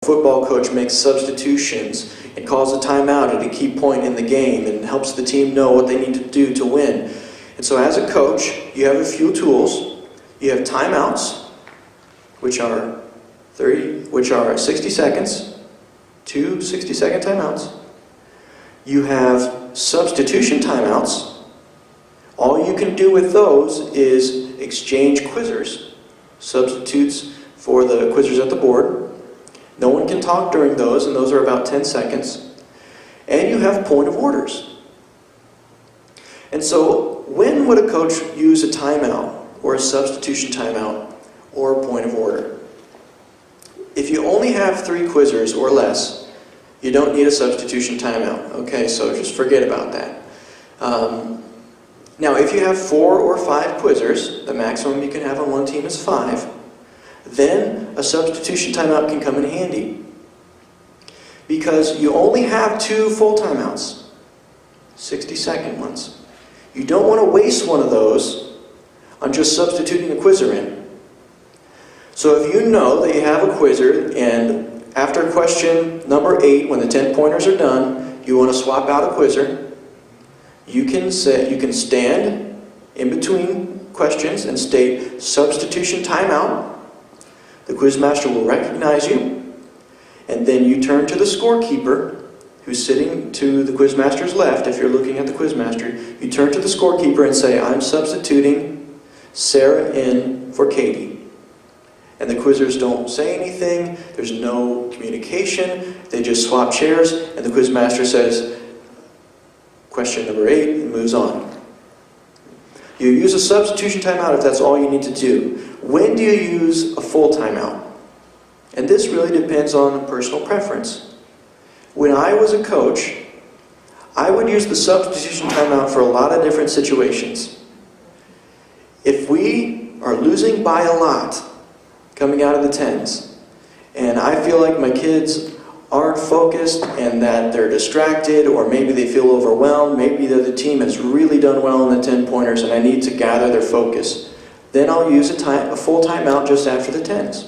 football coach makes substitutions and calls a timeout at a key point in the game and helps the team know what they need to do to win. And so as a coach, you have a few tools. You have timeouts, which are 60 seconds, 2 60-second timeouts. You have substitution timeouts. All you can do with those is exchange quizzers, substitutes for the quizzers at the board. No one can talk during those, and those are about 10 seconds. And you have point of orders. And so, when would a coach use a timeout, or a substitution timeout, or a point of order? If you only have 3 quizzers or less, you don't need a substitution timeout. Okay, so just forget about that. Now, if you have 4 or 5 quizzers, the maximum you can have on one team is 5, then a substitution timeout can come in handy. Because you only have 2 full timeouts, 60-second ones. You don't want to waste one of those on just substituting a quizzer in. So if you know that you have a quizzer, and after question number 8, when the 10 pointers are done, you want to swap out a quizzer, you can stand in between questions and state substitution timeout. The quizmaster will recognize you, and then you turn to the scorekeeper, who's sitting to the quizmaster's left. If you're looking at the quizmaster, you turn to the scorekeeper and say, "I'm substituting Sarah in for Katie." And the quizzers don't say anything, there's no communication, they just swap chairs, and the quizmaster says, question number 8, and moves on. You use a substitution timeout if that's all you need to do. When do you use a full timeout? And this really depends on personal preference. When I was a coach, I would use the substitution timeout for a lot of different situations. If we are losing by a lot, coming out of the 10s, and I feel like my kids aren't focused and that they're distracted, or maybe they feel overwhelmed, maybe the other team has really done well in the 10-pointers and I need to gather their focus, then I'll use a full timeout just after the 10s.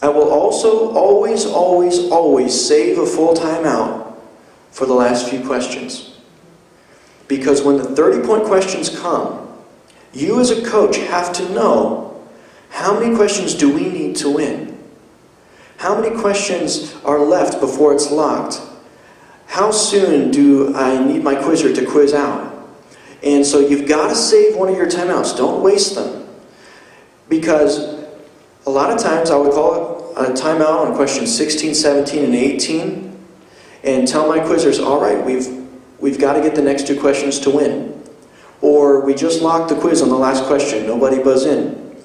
I will also always save a full timeout for the last few questions. Because when the 30-point questions come, you as a coach have to know, how many questions do we need to win? How many questions are left before it's locked? How soon do I need my quizzer to quiz out? And so you've got to save one of your timeouts. Don't waste them. Because a lot of times I would call a timeout on questions 16, 17, and 18 and tell my quizzers, all right, we've got to get the next 2 questions to win. Or we just locked the quiz on the last question, nobody buzz in.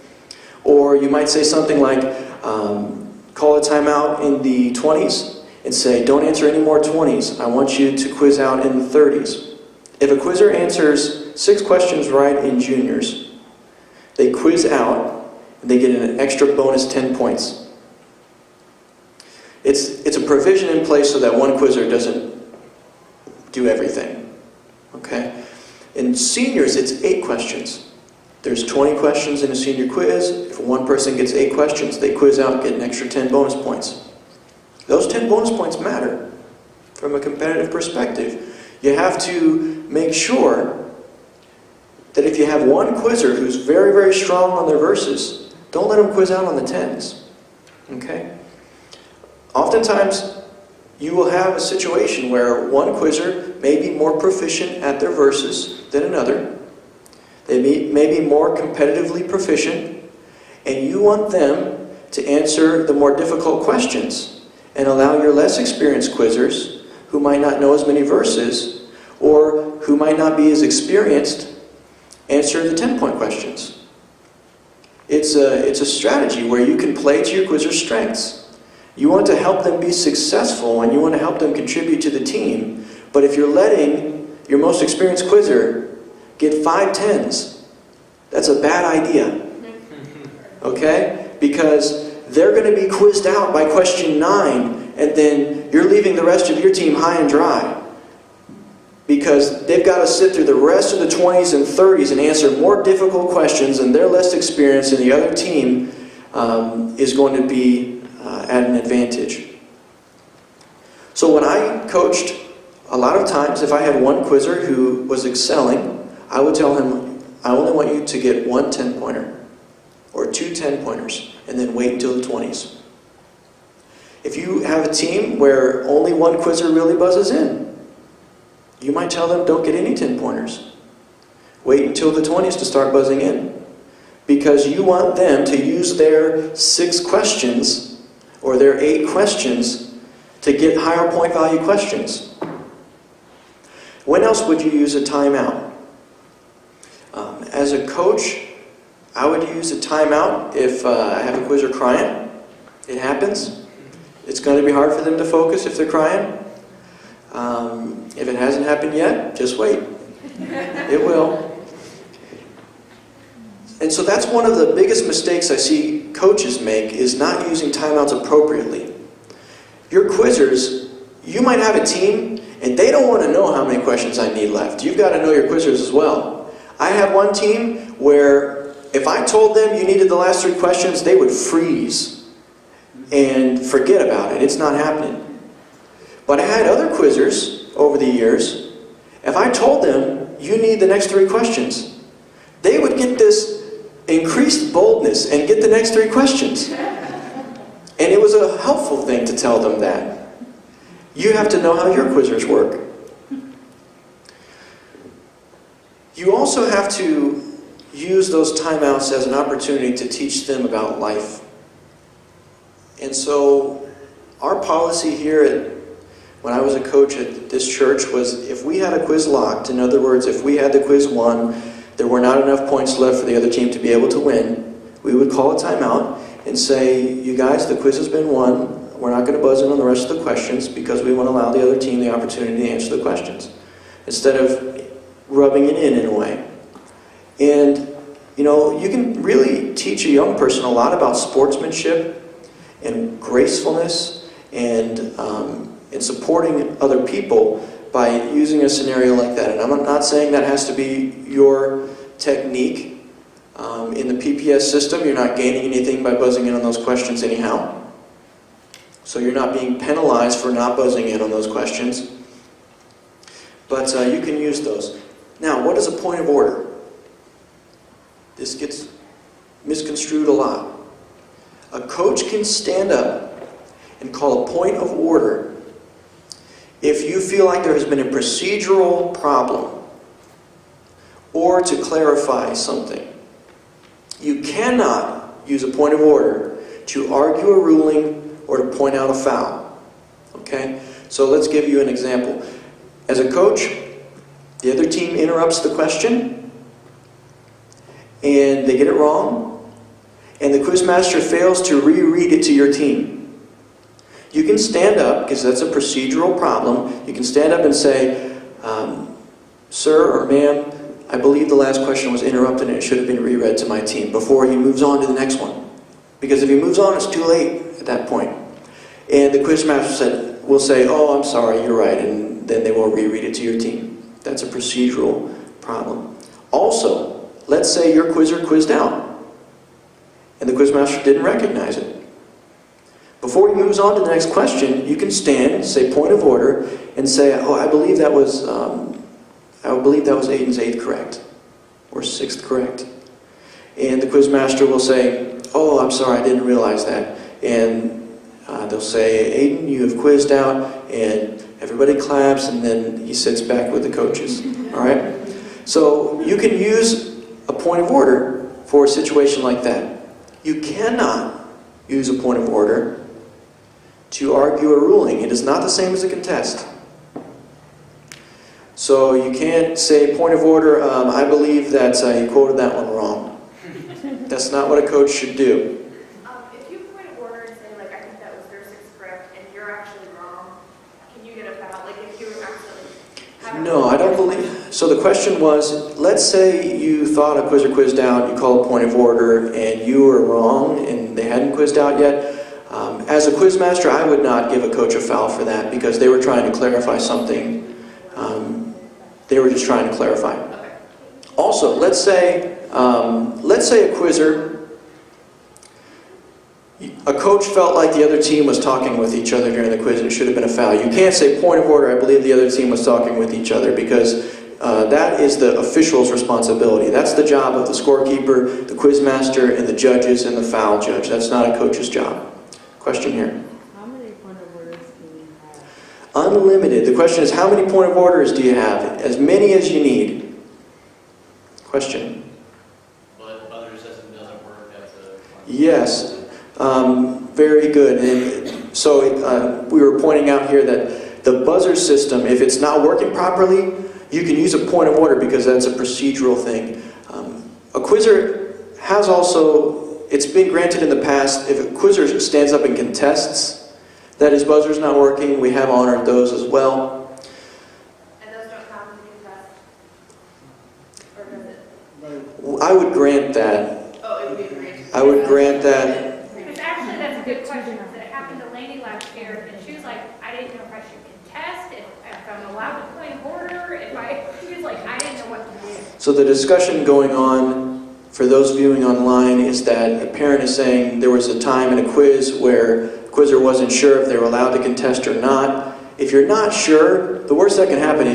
Or you might say something like, call a timeout in the 20s and say, don't answer any more 20s. I want you to quiz out in the 30s. If a quizzer answers 6 questions right in juniors, they quiz out and they get an extra bonus 10 points. It's a provision in place so that one quizzer doesn't do everything. Okay? In seniors, it's 8 questions. There's 20 questions in a senior quiz. If one person gets 8 questions, they quiz out and get an extra 10 bonus points. Those 10 bonus points matter from a competitive perspective. You have to make sure that if you have one quizzer who's very, very strong on their verses, don't let them quiz out on the 10s. Okay? Oftentimes, you will have a situation where one quizzer may be more proficient at their verses than another. They may be more competitively proficient, and you want them to answer the more difficult questions and allow your less experienced quizzers, who might not know as many verses, or who might not be as experienced, answer the 10-point questions. It's a strategy where you can play to your quizzer's strengths. You want to help them be successful and you want to help them contribute to the team, but if you're letting your most experienced quizzer get 5 10s, that's a bad idea. Okay? Because they're going to be quizzed out by question 9, and then you're leaving the rest of your team high and dry. Because they've got to sit through the rest of the 20s and 30s and answer more difficult questions, and they're less experienced, and the other team is going to be at an advantage. So when I coached, a lot of times if I had one quizzer who was excelling, I would tell him, I only want you to get one 10-pointer or two 10-pointers, and then wait until the 20s. If you have a team where only one quizzer really buzzes in, you might tell them, don't get any 10-pointers. Wait until the 20s to start buzzing in. Because you want them to use their 6 questions or their 8 questions to get higher point value questions. When else would you use a timeout? As a coach, I would use a timeout if I have a quizzer crying. It happens. It's going to be hard for them to focus if they're crying. If it hasn't happened yet, just wait. It will. And so that's one of the biggest mistakes I see coaches make, is not using timeouts appropriately. Your quizzers, you might have a team, and they don't want to know how many questions I need left. You've got to know your quizzers as well. I have one team where if I told them you needed the last 3 questions, they would freeze and forget about it. It's not happening. But I had other quizzers over the years, if I told them you need the next 3 questions, they would get this increased boldness and get the next 3 questions. And it was a helpful thing to tell them that. You have to know how your quizzers work. You also have to use those timeouts as an opportunity to teach them about life. And so our policy here when I was a coach at this church was, if we had a quiz locked, in other words, if we had the quiz won, there were not enough points left for the other team to be able to win, we would call a timeout and say, you guys, the quiz has been won. We're not going to buzz in on the rest of the questions because we want to allow the other team the opportunity to answer the questions, instead of rubbing it in a way. And, you know, you can really teach a young person a lot about sportsmanship and gracefulness and supporting other people by using a scenario like that. And I'm not saying that has to be your technique. In the PPS system, you're not gaining anything by buzzing in on those questions anyhow. So you're not being penalized for not buzzing in on those questions. But you can use those. Now, what is a point of order? This gets misconstrued a lot. A coach can stand up and call a point of order if you feel like there has been a procedural problem or to clarify something. You cannot use a point of order to argue a ruling or to point out a foul. Okay? So let's give you an example. As a coach, the other team interrupts the question, and they get it wrong, and the quizmaster fails to reread it to your team. You can stand up, because that's a procedural problem, you can stand up and say, sir or ma'am, I believe the last question was interrupted and it should have been reread to my team, before he moves on to the next one. Because if he moves on, it's too late at that point. And the quizmaster will say, oh, I'm sorry, you're right, and then they will reread it to your team. That's a procedural problem. Also, let's say your quizzer quizzed out, and the quizmaster didn't recognize it. Before he moves on to the next question, you can stand, say point of order, and say, oh, I believe that was Aiden's 8th correct, or 6th correct. And the quizmaster will say, oh, I'm sorry, I didn't realize that. And they'll say, Aiden, you have quizzed out, and everybody claps, and then he sits back with the coaches. All right? So you can use a point of order for a situation like that. You cannot use a point of order to argue a ruling. It is not the same as a contest. So you can't say, point of order, I believe that you quoted that one wrong. That's not what a coach should do. If you point of order and say, like, I think that was their 6th correct, and you're actually wrong, can you get a foul? Like, if you actually... No, I don't believe... So the question was, let's say you thought a quizzer quizzed out, you call a point of order, and you were wrong, and they hadn't quizzed out yet. As a quizmaster, I would not give a coach a foul for that, because they were trying to clarify something. They were just trying to clarify. Also, let's say a quizzer A coach felt like the other team was talking with each other during the quiz and it should have been a foul. You can't say point of order, I believe the other team was talking with each other, because that is the official's responsibility. That's the job of the scorekeeper, the quiz master, and the judges and the foul judge. That's not a coach's job. Question here. How many point of orders do you have? Unlimited. The question is, how many point of orders do you have? As many as you need. Question. But other system doesn't work as a... Yes. Very good. And so we were pointing out here that the buzzer system, if it's not working properly, you can use a point of order because that's a procedural thing. A quizzer has also, it's been granted in the past, if a quizzer stands up and contests that his buzzer's not working, we have honored those as well. And those don't count as a test? Or does it? I would grant that. Oh, it would be a grant. I would grant that. Because actually, that's a good question, because it happened to Laney last year, and she was like, I didn't know if I should contest, if I'm allowed to point order, she was like, I didn't know what to do. So the discussion going on for those viewing online is that a parent is saying there was a time in a quiz where the quizzer wasn't sure if they were allowed to contest or not. If you're not sure, the worst that can happen is